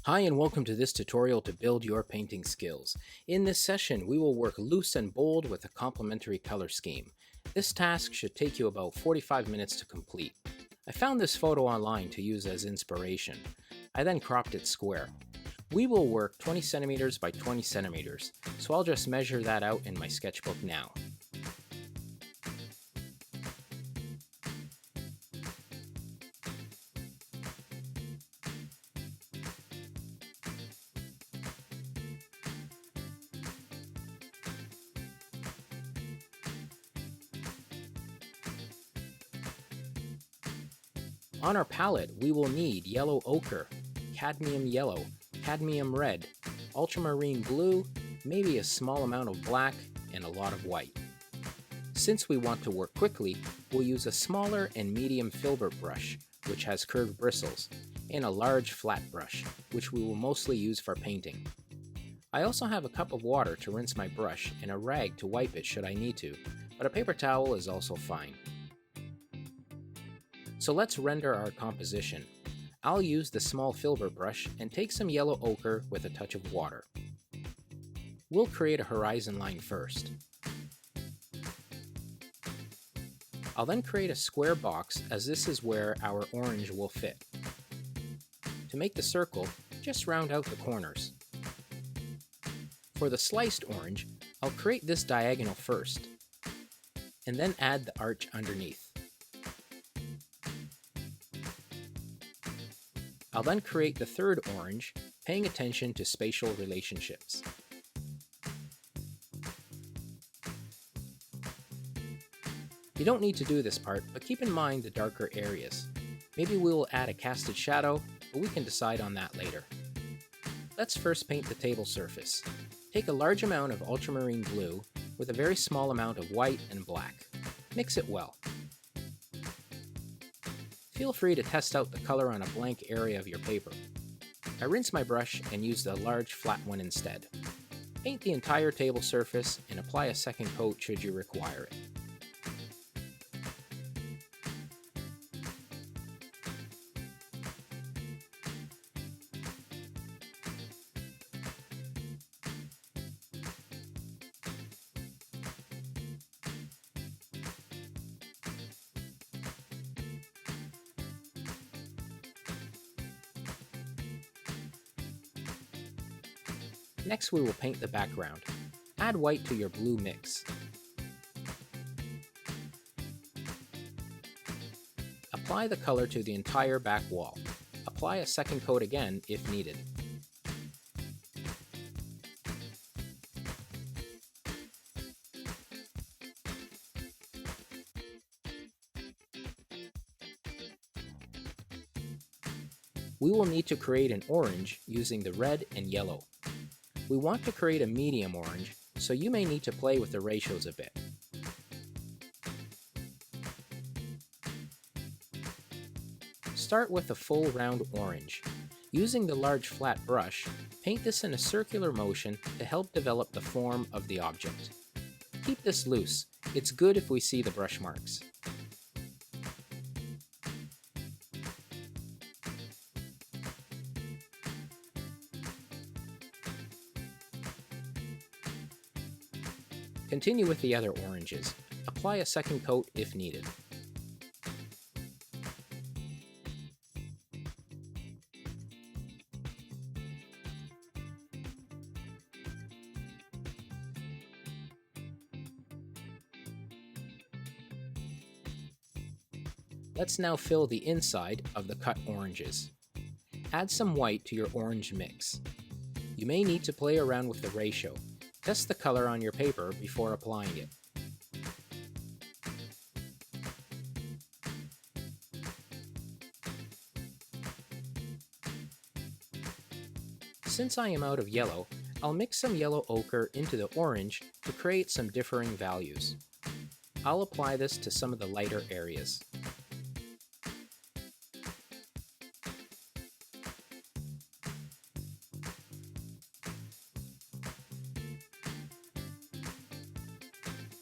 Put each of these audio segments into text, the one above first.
Hi and welcome to this tutorial to build your painting skills. In this session, we will work loose and bold with a complementary color scheme. This task should take you about 45 minutes to complete. I found this photo online to use as inspiration. I then cropped it square. We will work 20 centimeters by 20 centimeters, so I'll just measure that out in my sketchbook now. On our palette, we will need yellow ochre, cadmium yellow, cadmium red, ultramarine blue, maybe a small amount of black, and a lot of white. Since we want to work quickly, we'll use a smaller and medium filbert brush, which has curved bristles, and a large flat brush, which we will mostly use for painting. I also have a cup of water to rinse my brush and a rag to wipe it should I need to, but a paper towel is also fine. So let's render our composition. I'll use the small filbert brush and take some yellow ochre with a touch of water. We'll create a horizon line first. I'll then create a square box as this is where our orange will fit. To make the circle, just round out the corners. For the sliced orange, I'll create this diagonal first, and then add the arch underneath. I'll then create the third orange, paying attention to spatial relationships. You don't need to do this part, but keep in mind the darker areas. Maybe we will add a casted shadow, but we can decide on that later. Let's first paint the table surface. Take a large amount of ultramarine blue with a very small amount of white and black. Mix it well. Feel free to test out the color on a blank area of your paper. I rinse my brush and use the large flat one instead. Paint the entire table surface and apply a second coat should you require it. Next we will paint the background. Add white to your blue mix. Apply the color to the entire back wall. Apply a second coat again if needed. We will need to create an orange using the red and yellow. We want to create a medium orange, so you may need to play with the ratios a bit. Start with a full round orange. Using the large flat brush, paint this in a circular motion to help develop the form of the object. Keep this loose. It's good if we see the brush marks. Continue with the other oranges. Apply a second coat if needed. Let's now fill the inside of the cut oranges. Add some white to your orange mix. You may need to play around with the ratio. Test the color on your paper before applying it. Since I am out of yellow, I'll mix some yellow ochre into the orange to create some differing values. I'll apply this to some of the lighter areas.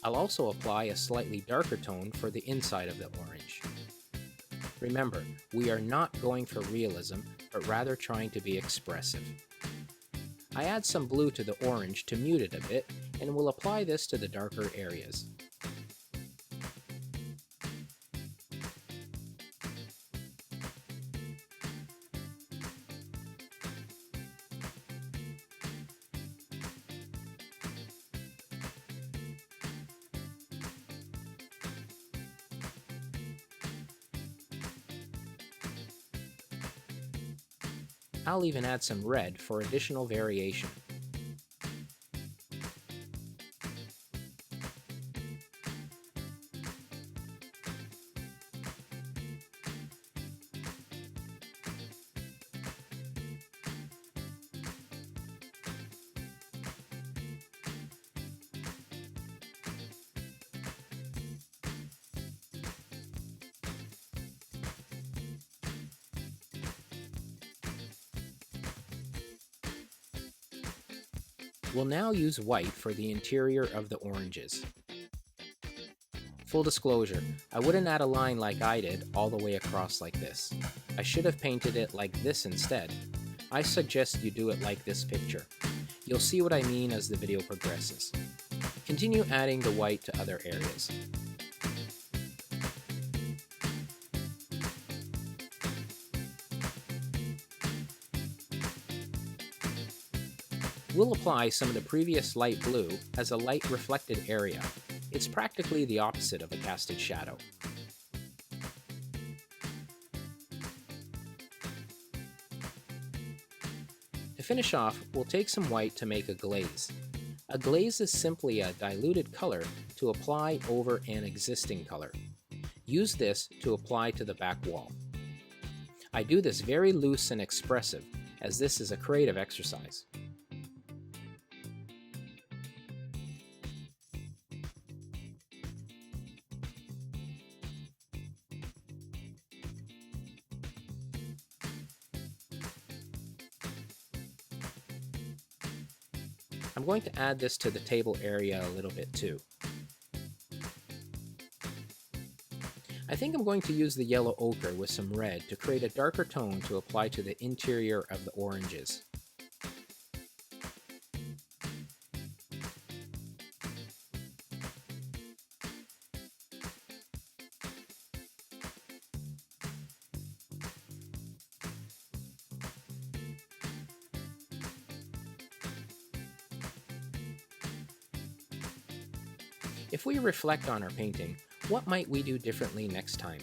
I'll also apply a slightly darker tone for the inside of the orange. Remember, we are not going for realism, but rather trying to be expressive. I add some blue to the orange to mute it a bit, and will apply this to the darker areas. I'll even add some red for additional variation. We'll now use white for the interior of the oranges. Full disclosure, I wouldn't add a line like I did all the way across like this. I should have painted it like this instead. I suggest you do it like this picture. You'll see what I mean as the video progresses. Continue adding the white to other areas. We'll apply some of the previous light blue as a light reflected area. It's practically the opposite of a casted shadow. To finish off, we'll take some white to make a glaze. A glaze is simply a diluted color to apply over an existing color. Use this to apply to the back wall. I do this very loose and expressive, as this is a creative exercise. I'm going to add this to the table area a little bit too. I think I'm going to use the yellow ochre with some red to create a darker tone to apply to the interior of the oranges. If we reflect on our painting, what might we do differently next time?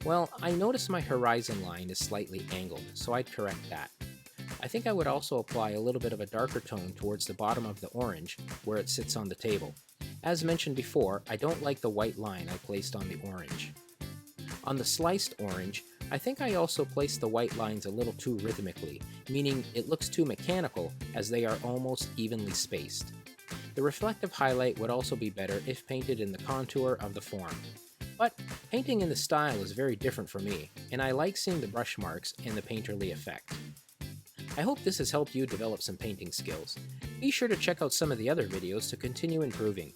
Well, I notice my horizon line is slightly angled, so I'd correct that. I think I would also apply a little bit of a darker tone towards the bottom of the orange, where it sits on the table. As mentioned before, I don't like the white line I placed on the orange. On the sliced orange, I think I also placed the white lines a little too rhythmically, meaning it looks too mechanical as they are almost evenly spaced. The reflective highlight would also be better if painted in the contour of the form. But painting in the style is very different for me, and I like seeing the brush marks and the painterly effect. I hope this has helped you develop some painting skills. Be sure to check out some of the other videos to continue improving.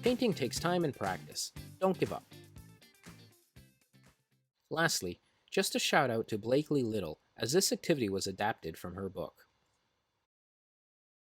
Painting takes time and practice. Don't give up. Lastly, just a shout out to Blakely Little, as this activity was adapted from her book.